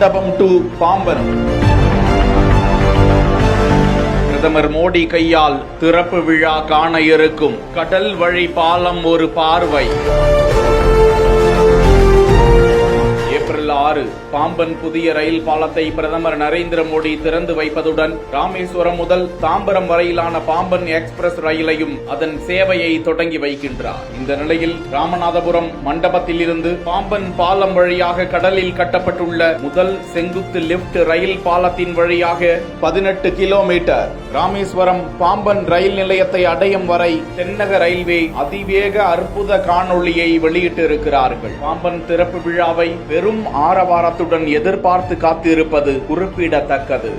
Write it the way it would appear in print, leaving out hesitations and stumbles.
மண்டபம் டு பாம்பன். பிரதமர் மோடி கையால் திறப்பு விழா காண இருக்கும் கடல் வழி பாலம் ஒரு பார்வை. ஏப்ரல் 6 பாம்பன் புதிய ரயில் பாலத்தை பிரதமர் நரேந்திர மோடி திறந்து வைப்பதுடன் ராமேஸ்வரம் முதல் தாம்பரம் வரையிலான பாம்பன் எக்ஸ்பிரஸ் ரயிலையும் அதன் சேவையை தொடங்கி வைக்கின்றார். இந்த நிலையில் ராமநாதபுரம் மண்டபத்தில் இருந்து பாம்பன் பாலம் வழியாக கடலில் கட்டப்பட்டுள்ள முதல் செங்குத்து லிப்ட் ரயில் பாலத்தின் வழியாக 18 கிலோமீட்டர் ராமேஸ்வரம் பாம்பன் ரயில் நிலையத்தை அடையும் வரை தென்னக ரயில்வே அதிவேக அற்புத காணொளியை வெளியிட்டிருக்கிறார்கள். பாம்பன் திறப்பு விழாவை பெரும் ஆரவாரத்துடன் எதிர்பார்த்து காத்திருப்பது குறிப்பிடத்தக்கது.